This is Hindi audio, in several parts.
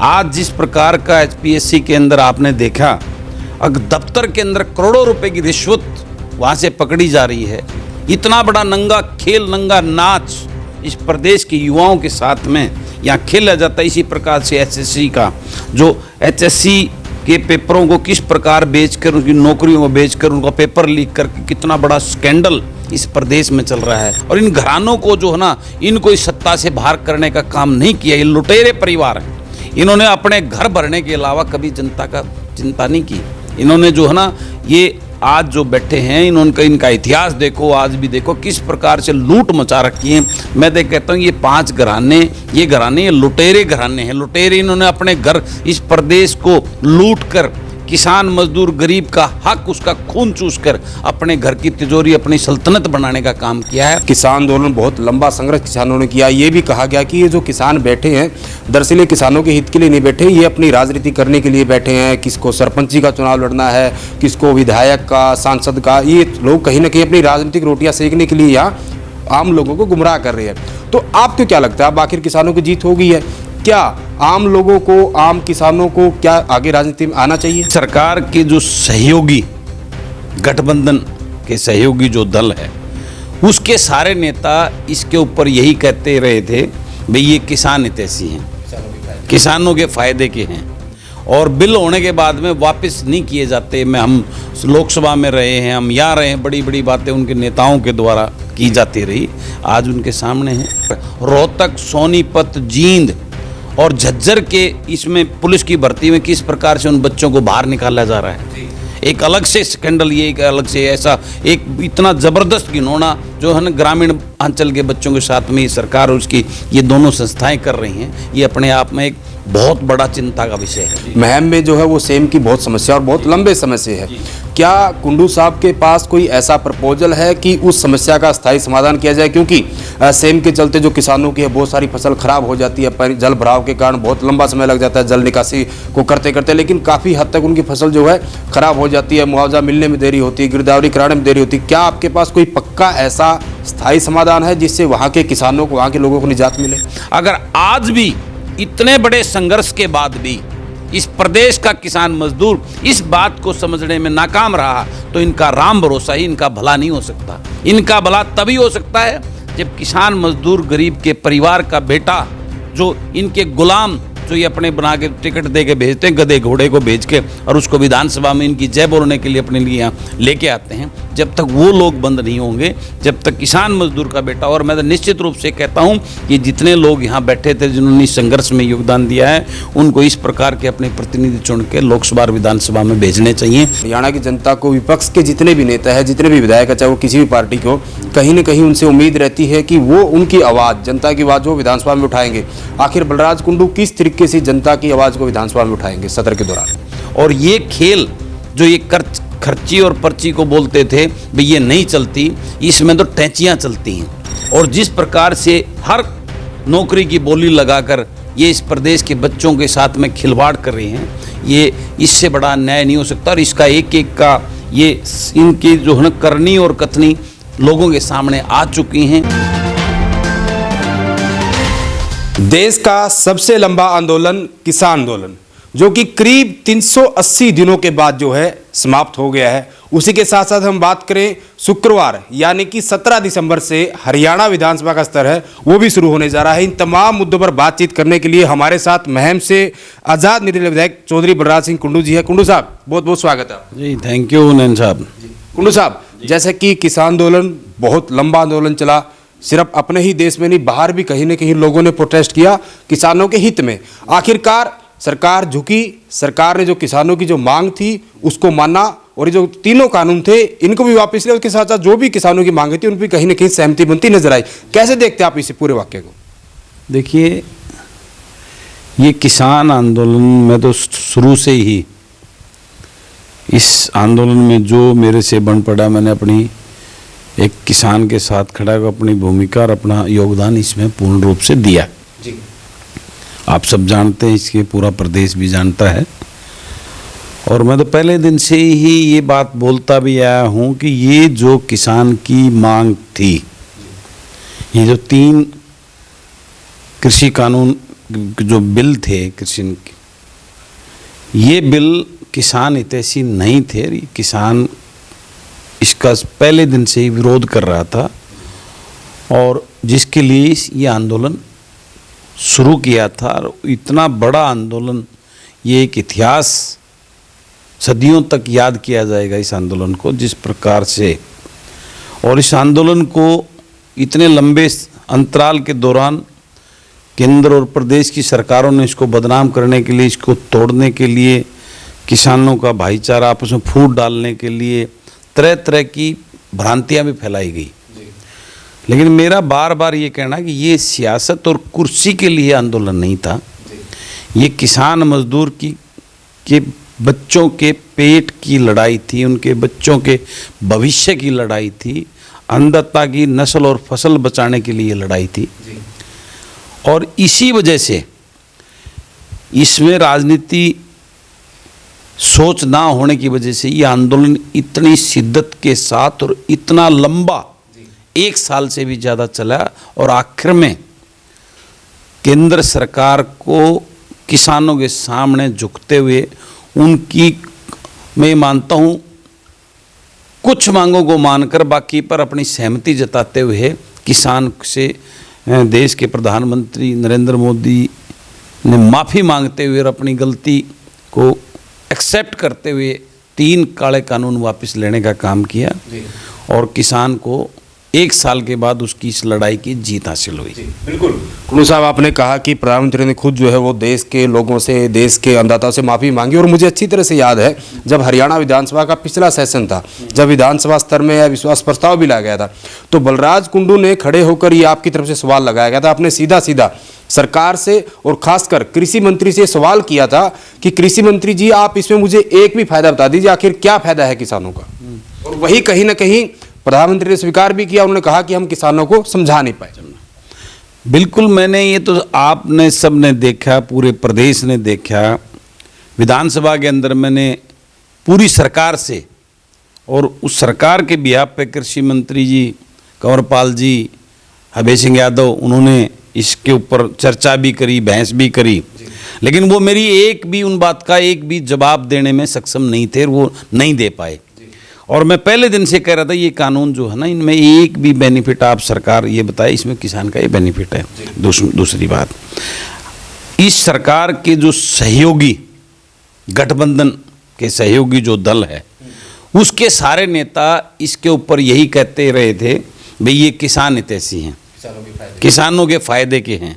आज जिस प्रकार का एचपीएससी के अंदर आपने देखा, अगर दफ्तर के अंदर करोड़ों रुपए की रिश्वत वहाँ से पकड़ी जा रही है, इतना बड़ा नंगा खेल, नंगा नाच इस प्रदेश के युवाओं के साथ में यहाँ खेला जाता है। इसी प्रकार से एचएससी का जो एचएससी के पेपरों को किस प्रकार बेचकर, उनकी नौकरियों को बेचकर, उनका पेपर लीक करके कितना बड़ा स्कैंडल इस प्रदेश में चल रहा है। और इन घरानों को जो है ना, इनको इस सत्ता से बाहर करने का काम नहीं किया। ये लुटेरे परिवार हैं। इन्होंने अपने घर भरने के अलावा कभी जनता का चिंता नहीं की। इन्होंने जो है ना, ये आज जो बैठे हैं, इनका इतिहास देखो, आज भी देखो किस प्रकार से लूट मचा रखी है। मैं देख कहता हूँ ये 5 घराने, ये लुटेरे घराने हैं। लुटेरे इन्होंने अपने घर, इस प्रदेश को लूट कर किसान मजदूर गरीब का हक, उसका खून चूस कर अपने घर की तिजोरी, अपनी सल्तनत बनाने का काम किया है। किसान आंदोलन बहुत लंबा संघर्ष किसानों ने किया। ये भी कहा गया कि ये जो किसान बैठे हैं, दरअसल ये किसानों के हित के लिए नहीं बैठे, ये अपनी राजनीति करने के लिए बैठे हैं। किसको सरपंची का चुनाव लड़ना है, किसको विधायक का, सांसद का, ये लोग कहीं ना कहीं अपनी राजनीतिक रोटियां सेकने के लिए यहाँ आम लोगों को गुमराह कर रहे हैं। तो आपको क्या लगता है, अब आखिर किसानों की जीत हो गई है, क्या आम लोगों को, आम किसानों को क्या आगे राजनीति में आना चाहिए? सरकार के जो सहयोगी, गठबंधन के सहयोगी जो दल है, उसके सारे नेता इसके ऊपर यही कहते रहे थे, भाई ये किसान हितैषी हैं, किसानों के फायदे के हैं, और बिल होने के बाद में वापस नहीं किए जाते। हम लोकसभा में रहे हैं, हम यहाँ रहे हैं, बड़ी बड़ी बातें उनके नेताओं के द्वारा की जाती रही, आज उनके सामने हैं। रोहतक, सोनीपत, जींद और झज्जर के इसमें पुलिस की भर्ती में किस प्रकार से उन बच्चों को बाहर निकाला जा रहा है, एक अलग से स्कैंडल, ये एक अलग से ऐसा एक इतना ज़बरदस्त घिनौना जो है ना ग्रामीण अंचल के बच्चों के साथ में ये सरकार और उसकी ये दोनों संस्थाएं कर रही हैं, ये अपने आप में एक बहुत बड़ा चिंता का विषय है। महम में जो है वो सेम की बहुत समस्या और बहुत लंबे समय से है। क्या कुंडू साहब के पास कोई ऐसा प्रपोजल है कि उस समस्या का स्थायी समाधान किया जाए? क्योंकि सेम के चलते जो किसानों की है बहुत सारी फसल खराब हो जाती है, जल भराव के कारण बहुत लंबा समय लग जाता है जल निकासी को करते करते, लेकिन काफ़ी हद तक उनकी फसल जो है खराब हो जाती है, मुआवजा मिलने में देरी होती है, गिरदावरी कराने में देरी होती है। क्या आपके पास कोई पक्का ऐसा स्थायी समाधान है जिससे वहाँ के किसानों को, वहाँ के लोगों को निजात मिले? अगर आज भी इतने बड़े संघर्ष के बाद भी इस प्रदेश का किसान मजदूर इस बात को समझने में नाकाम रहा, तो इनका राम भरोसा ही इनका भला नहीं हो सकता। इनका भला तभी हो सकता है जब किसान मजदूर गरीब के परिवार का बेटा, जो इनके गुलाम, जो ये अपने बना के टिकट दे के भेजते हैं, गधे घोड़े को भेज के, और उसको विधानसभा में इनकी जय बोलने के लिए अपने लिए यहाँ लेके आते हैं, जब तक वो लोग बंद नहीं होंगे, जब तक किसान मजदूर का बेटा, और मैं तो निश्चित रूप से कहता हूँ कि जितने लोग यहाँ बैठे थे जिन्होंने इस संघर्ष में योगदान दिया है, उनको इस प्रकार के अपने प्रतिनिधि चुन के लोकसभा और विधानसभा में भेजने चाहिए। हरियाणा की जनता को विपक्ष के जितने भी नेता हैं, जितने भी विधायक है, चाहे वो किसी भी पार्टी को, कहीं ना कहीं उनसे उम्मीद रहती है कि वो उनकी आवाज़, जनता की आवाज़ जो विधानसभा में उठाएंगे। आखिर बलराज कुंडू किस तरीके से जनता की आवाज़ को विधानसभा में उठाएंगे सत्र के दौरान? और ये खेल जो ये खर्ची और पर्ची को बोलते थे भाई ये नहीं चलती, इसमें तो टैंचियाँ चलती हैं। और जिस प्रकार से हर नौकरी की बोली लगाकर ये इस प्रदेश के बच्चों के साथ में खिलवाड़ कर रहे हैं, ये इससे बड़ा न्याय नहीं हो सकता। और इसका एक एक का ये इनकी जो है करनी और कथनी लोगों के सामने आ चुकी हैं। देश का सबसे लंबा आंदोलन किसान आंदोलन, जो कि करीब 380 दिनों के बाद जो है समाप्त हो गया है, उसी के साथ साथ हम बात करें शुक्रवार यानी कि 17 दिसंबर से हरियाणा विधानसभा का स्तर है वो भी शुरू होने जा रहा है। इन तमाम मुद्दों पर बातचीत करने के लिए हमारे साथ महम से आज़ाद निर्दलीय विधायक चौधरी बलराज सिंह कुंडू जी है। कुंडू साहब बहुत बहुत स्वागत है। जी थैंक यू नैन साहब। कुंडू साहब, जैसे कि किसान आंदोलन बहुत लंबा आंदोलन चला, सिर्फ अपने ही देश में नहीं, बाहर भी कहीं ना कहीं लोगों ने प्रोटेस्ट किया किसानों के हित में। आखिरकार सरकार झुकी, सरकार ने जो किसानों की जो मांग थी उसको माना, और ये जो तीनों कानून थे इनको भी वापस लिया। उसके साथ साथ जो भी किसानों की मांगे थी उन पर कहीं ना कहीं सहमति बनती नजर आई। कैसे देखते आप इस पूरे वाक्य को? देखिए, ये किसान आंदोलन में तो शुरू से ही इस आंदोलन में जो मेरे से बन पड़ा, मैंने अपनी एक किसान के साथ खड़ा होकर अपनी भूमिका और अपना योगदान इसमें पूर्ण रूप से दिया जी। आप सब जानते हैं, इसके पूरा प्रदेश भी जानता है, और मैं तो पहले दिन से ही ये बात बोलता भी आया हूँ कि ये जो किसान की मांग थी, ये जो 3 कृषि कानून जो बिल थे कृषि के, ये बिल किसान हितैषी नहीं थे। किसान इसका पहले दिन से ही विरोध कर रहा था और जिसके लिए ये आंदोलन शुरू किया था। और इतना बड़ा आंदोलन, ये एक इतिहास, सदियों तक याद किया जाएगा इस आंदोलन को, जिस प्रकार से। और इस आंदोलन को इतने लंबे अंतराल के दौरान केंद्र और प्रदेश की सरकारों ने इसको बदनाम करने के लिए, इसको तोड़ने के लिए, किसानों का भाईचारा आपस में फूट डालने के लिए तरह तरह की भ्रांतियां भी फैलाई गई। लेकिन मेरा बार बार ये कहना है कि ये सियासत और कुर्सी के लिए आंदोलन नहीं था। ये किसान मजदूर के बच्चों के पेट की लड़ाई थी, उनके बच्चों के भविष्य की लड़ाई थी, अन्नदाता की नस्ल और फसल बचाने के लिए लड़ाई थी। और इसी वजह से इसमें राजनीति सोच ना होने की वजह से ये आंदोलन इतनी शिद्दत के साथ और इतना लंबा, 1 साल से भी ज़्यादा चला। और आखिर में केंद्र सरकार को किसानों के सामने झुकते हुए उनकी, मैं मानता हूँ, कुछ मांगों को मानकर बाकी पर अपनी सहमति जताते हुए किसान से देश के प्रधानमंत्री नरेंद्र मोदी ने माफ़ी मांगते हुए और अपनी गलती को एक्सेप्ट करते हुए 3 काले कानून वापस लेने का काम किया। और किसान को 1 साल के बाद उसकी इस लड़ाई की जीत हासिल हुई। बिल्कुल कुल्लू साहब, आपने कहा कि प्रधानमंत्री ने खुद जो है वो देश के लोगों से, देश के अन्नदाताओं से माफ़ी मांगी। और मुझे अच्छी तरह से याद है जब हरियाणा विधानसभा का पिछला सेशन था, जब विधानसभा स्तर में अविश्वास प्रस्ताव भी लाया गया था, तो बलराज कुंडू ने खड़े होकर ये आपकी तरफ से सवाल लगाया गया था। आपने सीधा सीधा सरकार से और खासकर कृषि मंत्री से सवाल किया था कि कृषि मंत्री जी, आप इसमें मुझे एक भी फायदा बता दीजिए, आखिर क्या फायदा है किसानों का। और वही कहीं ना कहीं प्रधानमंत्री ने स्वीकार भी किया, उन्होंने कहा कि हम किसानों को समझा नहीं पाए। बिल्कुल, मैंने ये तो आपने सबने देखा, पूरे प्रदेश ने देखा। विधानसभा के अंदर मैंने पूरी सरकार से और उस सरकार के बिहाफ पे कृषि मंत्री जी कंवरपाल जी, अभय सिंह यादव, उन्होंने इसके ऊपर चर्चा भी करी, बहस भी करी। लेकिन वो मेरी एक भी उन बात का एक भी जवाब देने में सक्षम नहीं थे, वो नहीं दे पाए। और मैं पहले दिन से कह रहा था ये कानून जो है ना, इनमें एक भी बेनिफिट आप सरकार ये बताए इसमें किसान का ये बेनिफिट है। दूसरी बात, इस सरकार के जो सहयोगी, गठबंधन के सहयोगी जो दल है, उसके सारे नेता इसके ऊपर यही कहते रहे थे, भाई ये किसान हितैषी हैं, किसानों के फायदे के हैं।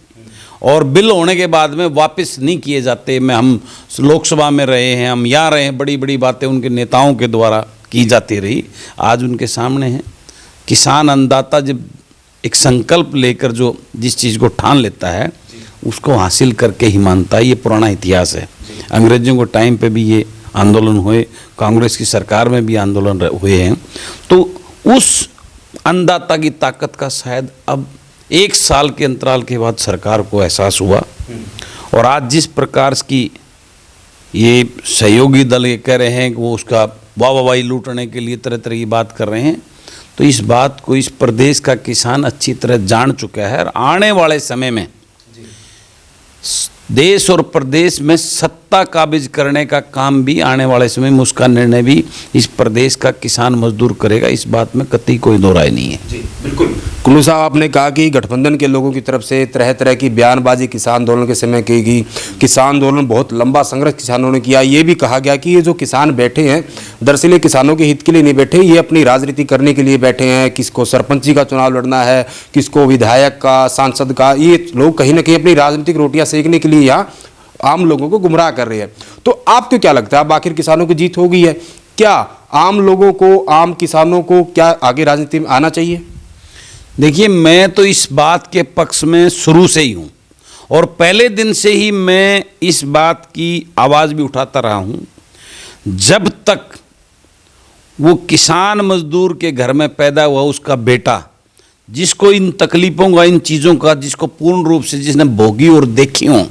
और बिल होने के बाद में वापस नहीं किए जाते। हम लोकसभा में रहे हैं, हम यहाँ रहे हैं, बड़ी बड़ी बातें उनके नेताओं के द्वारा की जाती रही, आज उनके सामने है। किसान अन्नदाता जब एक संकल्प लेकर जो जिस चीज़ को ठान लेता है उसको हासिल करके ही मानता है। ये पुराना इतिहास है। अंग्रेजों के टाइम पे भी ये आंदोलन हुए, कांग्रेस की सरकार में भी आंदोलन हुए हैं। तो उस अन्नदाता की ताकत का शायद अब 1 साल के अंतराल के बाद सरकार को एहसास हुआ। और आज जिस प्रकार की ये सहयोगी दल ये कह रहे हैं कि वो उसका वाहवाही लूटने के लिए तरह तरह की बात कर रहे हैं, तो इस बात को इस प्रदेश का किसान अच्छी तरह जान चुका है। और आने वाले समय में देश और प्रदेश में सत्ता काबिज करने का काम भी आने वाले समय में, उसका निर्णय भी इस प्रदेश का किसान मजदूर करेगा। इस बात में कतई कोई दो राय नहीं है। जी बिल्कुल। कुल्लू साहब, आपने कहा कि गठबंधन के लोगों की तरफ से तरह तरह की बयानबाजी किसान आंदोलन के समय की गई। किसान आंदोलन बहुत लंबा संघर्ष किसानों ने किया। ये भी कहा गया कि ये जो किसान बैठे हैं, दरअसल ये किसानों के हित के लिए नहीं बैठे, ये अपनी राजनीति करने के लिए बैठे हैं। किसको सरपंची का चुनाव लड़ना है, किसको विधायक का, सांसद का, ये लोग कहीं ना कहीं अपनी राजनीतिक रोटियां सेकने के लिए यहाँ आम लोगों को गुमराह कर रहे हैं। तो आपको क्या लगता है, अब आखिर किसानों की जीत हो गई है, क्या आम लोगों को, आम किसानों को क्या आगे राजनीति में आना चाहिए? देखिए, मैं तो इस बात के पक्ष में शुरू से ही हूँ और पहले दिन से ही मैं इस बात की आवाज़ भी उठाता रहा हूँ। जब तक वो किसान मजदूर के घर में पैदा हुआ उसका बेटा, जिसको इन तकलीफ़ों का, इन चीज़ों का, जिसको पूर्ण रूप से जिसने भोगी और देखी हों,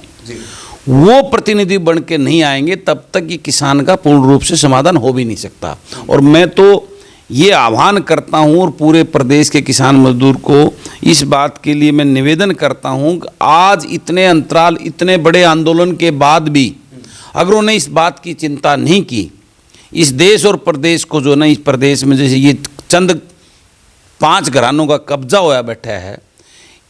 वो प्रतिनिधि बन के नहीं आएंगे, तब तक ये किसान का पूर्ण रूप से समाधान हो भी नहीं सकता। और मैं तो ये आह्वान करता हूँ और पूरे प्रदेश के किसान मजदूर को इस बात के लिए मैं निवेदन करता हूँ कि आज इतने अंतराल, इतने बड़े आंदोलन के बाद भी अगर उन्हें इस बात की चिंता नहीं की, इस देश और प्रदेश को जो ना, इस प्रदेश में जैसे ये चंद 5 घरानों का कब्जा होया बैठा है,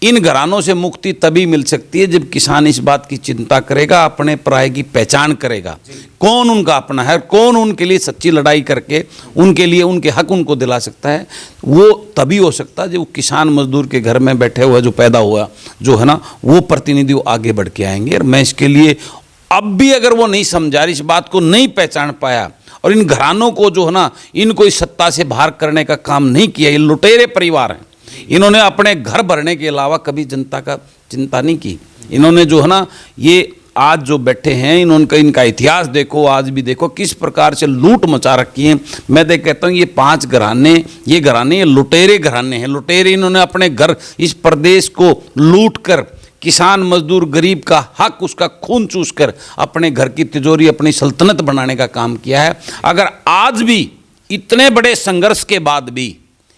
इन घरानों से मुक्ति तभी मिल सकती है जब किसान इस बात की चिंता करेगा, अपने पराये की पहचान करेगा, कौन उनका अपना है, कौन उनके लिए सच्ची लड़ाई करके उनके लिए उनके हक उनको दिला सकता है। वो तभी हो सकता है जब किसान मजदूर के घर में बैठे हुआ जो पैदा हुआ जो है ना, वो प्रतिनिधि आगे बढ़ के आएंगे। और मैं इसके लिए अब भी अगर वो नहीं समझा, इस बात को नहीं पहचान पाया और इन घरानों को जो है ना, इनको इस सत्ता से बाहर करने का काम नहीं किया, ये लुटेरे परिवार हैं, इन्होंने अपने घर भरने के अलावा कभी जनता का चिंता नहीं की। इन्होंने जो है ना, ये आज जो बैठे हैं, इनका इतिहास देखो, आज भी देखो किस प्रकार से लूट मचा रखी है। मैं तो कहता हूँ ये 5 घराने, ये लुटेरे घराने हैं, लुटेरे। इन्होंने अपने घर, इस प्रदेश को लूट कर किसान मजदूर गरीब का हक, उसका खून चूस कर अपने घर की तिजोरी, अपनी सल्तनत बनाने का काम किया है। अगर आज भी इतने बड़े संघर्ष के बाद भी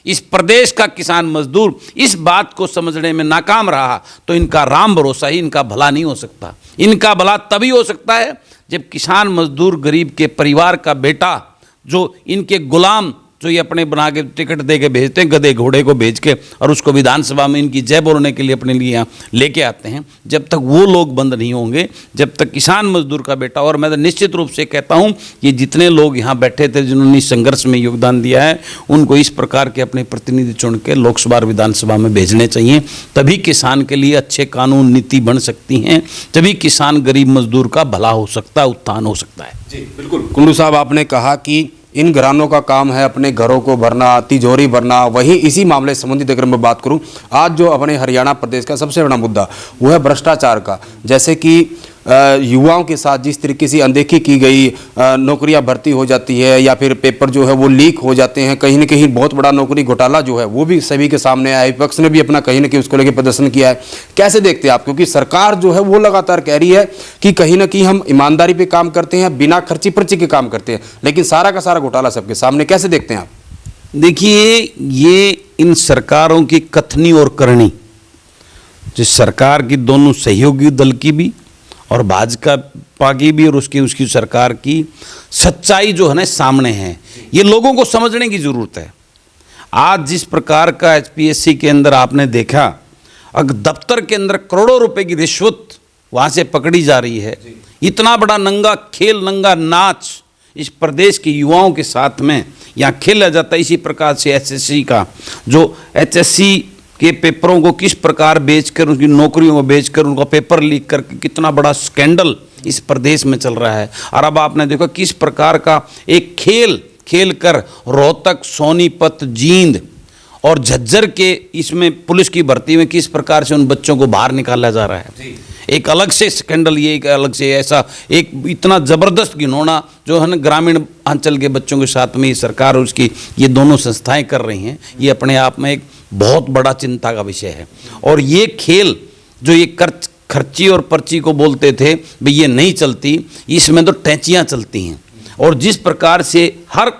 इस प्रदेश का किसान मजदूर इस बात को समझने में नाकाम रहा तो इनका राम भरोसा ही इनका भला नहीं हो सकता। इनका भला तभी हो सकता है जब किसान मजदूर गरीब के परिवार का बेटा, जो इनके गुलाम, जो ये अपने बना के टिकट दे के भेजते हैं, गधे घोड़े को भेज के, और उसको विधानसभा में इनकी जय बोलने के लिए अपने लिए यहाँ लेके आते हैं, जब तक वो लोग बंद नहीं होंगे, जब तक किसान मजदूर का बेटा, और मैं तो निश्चित रूप से कहता हूँ कि जितने लोग यहाँ बैठे थे जिन्होंने इस संघर्ष में योगदान दिया है, उनको इस प्रकार के अपने प्रतिनिधि चुन के लोकसभा और विधानसभा में भेजने चाहिए। तभी किसान के लिए अच्छे कानून नीति बन सकती हैं, तभी किसान गरीब मजदूर का भला हो सकता है, उत्थान हो सकता है। जी बिल्कुल। कुंडू साहब, आपने कहा कि इन घरानों का काम है अपने घरों को भरना, तिजोरी भरना। वहीं इसी मामले से संबंधित अगर मैं बात करूं, आज जो अपने हरियाणा प्रदेश का सबसे बड़ा मुद्दा वो है भ्रष्टाचार का। जैसे कि युवाओं के साथ जिस तरीके से अनदेखी की गई, नौकरियां भर्ती हो जाती है या फिर पेपर जो है वो लीक हो जाते हैं, कहीं ना कहीं बहुत बड़ा नौकरी घोटाला जो है वो भी सभी के सामने आया है। विपक्ष ने भी अपना कहीं ना कहीं उसको लेकर प्रदर्शन किया है। कैसे देखते हैं आप, क्योंकि सरकार जो है वो लगातार कह रही है कि कहीं ना कहीं हम ईमानदारी पे काम करते हैं, बिना खर्ची पर्ची के काम करते हैं, लेकिन सारा का सारा घोटाला सबके सामने, कैसे देखते हैं आप? देखिए, ये इन सरकारों की कथनी और करनी, जिस सरकार की दोनों सहयोगी दल की भी और भाजपा की भी और उसकी सरकार की सच्चाई जो है ना सामने है, ये लोगों को समझने की जरूरत है। आज जिस प्रकार का एचपीएससी के अंदर आपने देखा, अगर दफ्तर के अंदर करोड़ों रुपए की रिश्वत वहाँ से पकड़ी जा रही है, इतना बड़ा नंगा खेल, नंगा नाच इस प्रदेश के युवाओं के साथ में यहाँ खेला जाता है। इसी प्रकार से एचएससी का, जो एचएससी के पेपरों को किस प्रकार बेचकर, उनकी नौकरियों को बेचकर, उनका पेपर लीक करके कितना बड़ा स्कैंडल इस प्रदेश में चल रहा है। और अब आपने देखा किस प्रकार का एक खेल कर रोहतक, सोनीपत, जींद और झज्जर के इसमें पुलिस की भर्ती में किस प्रकार से उन बच्चों को बाहर निकाला जा रहा है। एक अलग से स्कैंडल, ये एक अलग से ऐसा एक इतना ज़बरदस्त घिनौना जो है ना ग्रामीण अंचल के बच्चों के साथ में ये सरकार और उसकी ये दोनों संस्थाएं कर रही हैं, ये अपने आप में एक बहुत बड़ा चिंता का विषय है। और ये खेल जो ये खर्ची और पर्ची को बोलते थे भाई ये नहीं चलती, इसमें तो टैंचियाँ चलती हैं। और जिस प्रकार से हर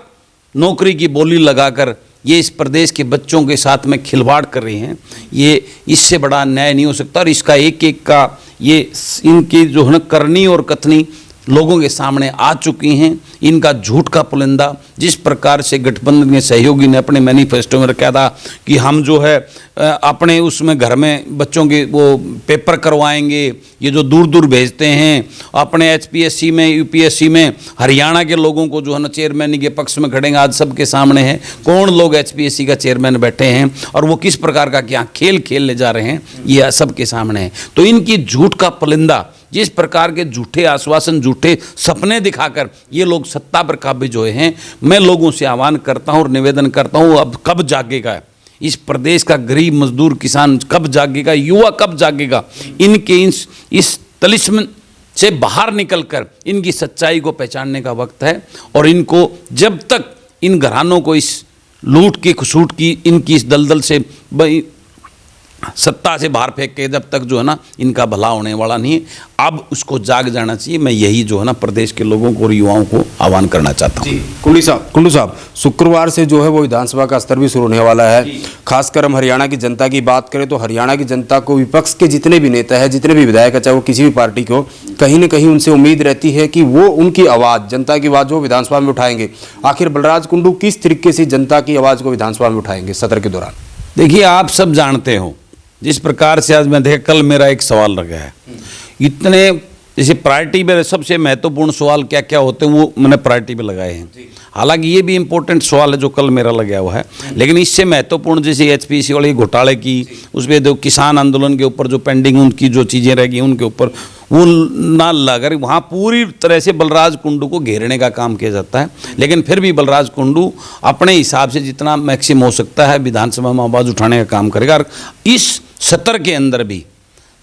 नौकरी की बोली लगाकर ये इस प्रदेश के बच्चों के साथ में खिलवाड़ कर रही हैं, ये इससे बड़ा न्याय नहीं हो सकता। और इसका एक एक का ये इनकी जो है ना करनी और कथनी लोगों के सामने आ चुकी हैं। इनका झूठ का पुलिंदा, जिस प्रकार से गठबंधन के सहयोगी ने अपने मैनिफेस्टो में रखा था कि हम जो है अपने उसमें घर में बच्चों के वो पेपर करवाएंगे, ये जो दूर दूर भेजते हैं अपने एचपीएससी में, यूपीएससी में हरियाणा के लोगों को जो है ना चेयरमैन के पक्ष में खड़ेंगे। आज सबके सामने है कौन लोग एचपीएससी का चेयरमैन बैठे हैं और वो किस प्रकार का क्या खेल खेलने जा रहे हैं, ये सबके सामने है। तो इनकी झूठ का पुलिंदा, जिस प्रकार के झूठे आश्वासन, झूठे सपने दिखाकर ये लोग सत्ता पर काबिज हुए हैं, मैं लोगों से आह्वान करता हूं और निवेदन करता हूं, अब कब जागेगा इस प्रदेश का गरीब मजदूर किसान, कब जागेगा युवा, कब जागेगा? इनके इस तलिस्म से बाहर निकलकर इनकी सच्चाई को पहचानने का वक्त है। और इनको जब तक इन घरानों को इस लूट की खसूट की, इनकी इस दलदल से सत्ता से बाहर फेंक के जब तक जो है ना इनका भला होने वाला नहीं है। अब उसको जाग जाना चाहिए। मैं यही जो है ना प्रदेश के लोगों को और युवाओं को आह्वान करना चाहता हूँ। कुंडू साहब शुक्रवार से जो है वो विधानसभा का स्तर भी शुरू होने वाला है। खासकर हम हरियाणा की जनता की बात करें तो हरियाणा की जनता को विपक्ष के जितने भी नेता है, जितने भी विधायक है, चाहे वो किसी भी पार्टी को, कहीं ना कहीं उनसे उम्मीद रहती है कि वो उनकी आवाज़, जनता की आवाज़ जो विधानसभा में उठाएंगे। आखिर बलराज कुंडू किस तरीके से जनता की आवाज़ को विधानसभा में उठाएंगे सत्र के दौरान? देखिए, आप सब जानते हो जिस प्रकार से आज मैं देखा, कल मेरा एक सवाल लगा है, इतने जैसे प्रायोरिटी में सबसे महत्वपूर्ण सवाल क्या क्या होते हैं वो मैंने प्रायोरिटी में लगाए हैं। हालांकि ये भी इम्पोर्टेंट सवाल है जो कल मेरा लगा हुआ है, लेकिन इससे महत्वपूर्ण जैसे एचपीसी वाले घोटाले की, उसमें जो किसान आंदोलन के ऊपर जो पेंडिंग उनकी जो चीज़ें रह गई उनके ऊपर वो ना लाकर वहाँ पूरी तरह से बलराज कुंडू को घेरने का काम किया जाता है। लेकिन फिर भी बलराज कुंडू अपने हिसाब से जितना मैक्सिमम हो सकता है विधानसभा में आवाज़ उठाने का काम करेगा। और इस सत्र के अंदर भी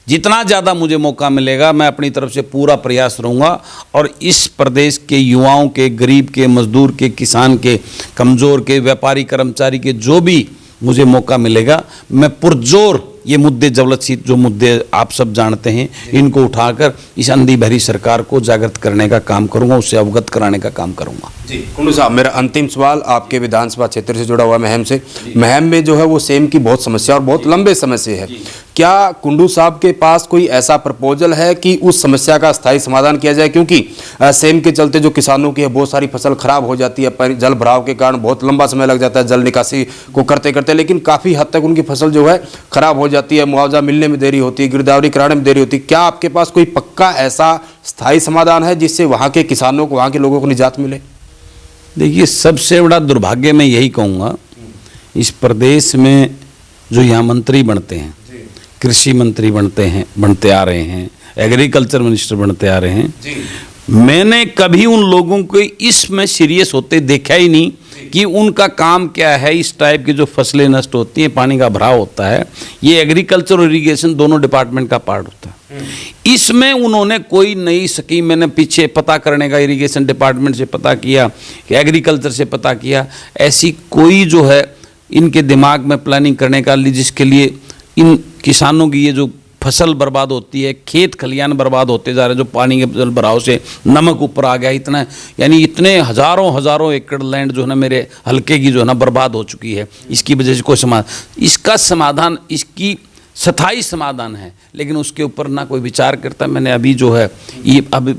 जितना ज़्यादा मुझे मौका मिलेगा मैं अपनी तरफ से पूरा प्रयास रहूँगा और इस प्रदेश के युवाओं के, गरीब के, मजदूर के, किसान के, कमज़ोर के, व्यापारी कर्मचारी के, जो भी मुझे मौका मिलेगा मैं पुरजोर ये मुद्दे, जवलतसीत जो मुद्दे आप सब जानते हैं, इनको उठाकर इस अंधी भरी सरकार को जागृत करने का काम करूंगा, उससे अवगत कराने का काम करूंगा। जी कुंडू साहब, मेरा अंतिम सवाल आपके विधानसभा क्षेत्र से जुड़ा हुआ महम से। महम में जो है वो सेम की बहुत समस्या और बहुत लंबे समय से है। क्या कुंडू साहब के पास कोई ऐसा प्रपोजल है कि उस समस्या का स्थायी समाधान किया जाए? क्योंकि सेम के चलते जो किसानों की है बहुत सारी फसल खराब हो जाती है, जल भराव के कारण बहुत लंबा समय लग जाता है जल निकासी को करते करते, लेकिन काफ़ी हद तक उनकी फसल जो है खराब हो जाती है, मुआवजा मिलने में देरी होती है, गिरदावरी कराने में देरी होती है। क्या आपके पास कोई पक्का ऐसा स्थायी समाधान है जिससे वहाँ के किसानों को, वहाँ के लोगों को निजात मिले? देखिए, सबसे बड़ा दुर्भाग्य मैं यही कहूँगा, इस प्रदेश में जो यहाँ मंत्री बनते हैं, कृषि मंत्री बनते आ रहे हैं, एग्रीकल्चर मिनिस्टर बनते आ रहे हैं, मैंने कभी उन लोगों को इसमें सीरियस होते देखा ही नहीं कि उनका काम क्या है। इस टाइप की जो फसलें नष्ट होती हैं, पानी का भराव होता है, ये एग्रीकल्चर और इरिगेशन दोनों डिपार्टमेंट का पार्ट होता है। इसमें उन्होंने कोई नई स्कीम, मैंने पीछे पता करने का इरिगेशन डिपार्टमेंट से पता किया, कि एग्रीकल्चर से पता किया, ऐसी कोई जो है इनके दिमाग में प्लानिंग करने का, जिसके लिए इन किसानों की ये जो फसल बर्बाद होती है, खेत खलियान बर्बाद होते जा रहे हैं, जो पानी के जल भराव से नमक ऊपर आ गया, इतना यानी इतने हज़ारों एकड़ लैंड जो है ना मेरे हल्के की जो है ना बर्बाद हो चुकी है। इसकी वजह से कोई इसका समाधान, इसकी स्थायी समाधान है, लेकिन उसके ऊपर ना कोई विचार करता। मैंने अभी जो है ये अब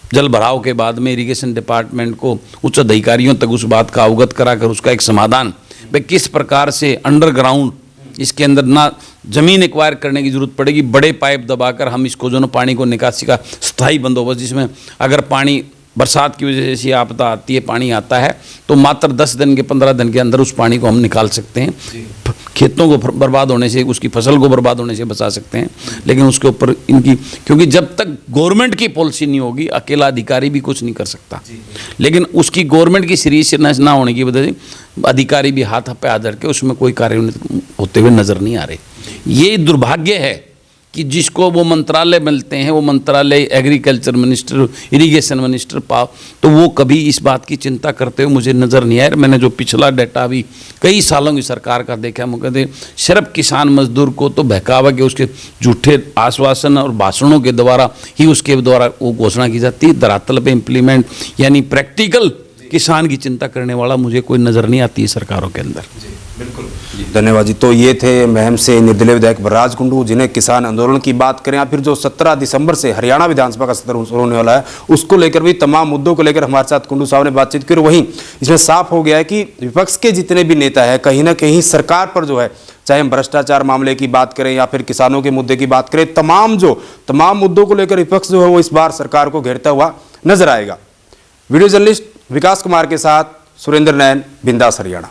जल भराव के बाद में इरिगेशन डिपार्टमेंट को, उच्च अधिकारियों तक उस बात का अवगत कराकर उसका एक समाधान, भाई किस प्रकार से अंडरग्राउंड इसके अंदर ना ज़मीन एक्वायर करने की ज़रूरत पड़ेगी, बड़े पाइप दबाकर हम इसको जो ना पानी को निकासी का स्थायी बंदोबस्त, जिसमें अगर पानी बरसात की वजह से आपदा आती है, पानी आता है, तो मात्र 10 दिन के 15 दिन के अंदर उस पानी को हम निकाल सकते हैं, खेतों को बर्बाद होने से, उसकी फसल को बर्बाद होने से बचा सकते हैं। लेकिन उसके ऊपर इनकी, क्योंकि जब तक गवर्नमेंट की पॉलिसी नहीं होगी अकेला अधिकारी भी कुछ नहीं कर सकता, लेकिन उसकी गवर्नमेंट की सीरियसनेस ना होने की वजह से अधिकारी भी हाथ पे हाथ धर के उसमें कोई कार्य होते हुए नजर नहीं आ रहे। ये दुर्भाग्य है कि जिसको वो मंत्रालय मिलते हैं, वो मंत्रालय एग्रीकल्चर मिनिस्टर, इरिगेशन मिनिस्टर पाओ, तो वो कभी इस बात की चिंता करते हुए मुझे नज़र नहीं आया। मैंने जो पिछला डाटा अभी कई सालों की सरकार का देखा, मुझे सिर्फ किसान मजदूर को तो बहकावा के उसके झूठे आश्वासन और भाषणों के द्वारा ही उसके द्वारा वो घोषणा की जाती है, धरातल पे इम्प्लीमेंट यानी प्रैक्टिकल किसान की चिंता करने वाला मुझे कोई नज़र नहीं आती है सरकारों के अंदर। बिल्कुल, धन्यवाद जी। तो ये थे महम से निर्दलीय विधायक बलराज कुंडू, जिन्हें किसान आंदोलन की बात करें या फिर जो 17 दिसंबर से हरियाणा विधानसभा का सत्र शुरू होने वाला है, उसको लेकर भी तमाम मुद्दों को लेकर हमारे साथ कुंडू साहब ने बातचीत की। और वहीं इसमें साफ हो गया है कि विपक्ष के जितने भी नेता है कहीं ना कहीं सरकार पर जो है, चाहे हम भ्रष्टाचार मामले की बात करें या फिर किसानों के मुद्दे की बात करें, तमाम मुद्दों को लेकर विपक्ष जो है वो इस बार सरकार को घेरता हुआ नजर आएगा। वीडियो जर्नलिस्ट विकास कुमार के साथ सुरेंद्र नैन, बिंदास हरियाणा।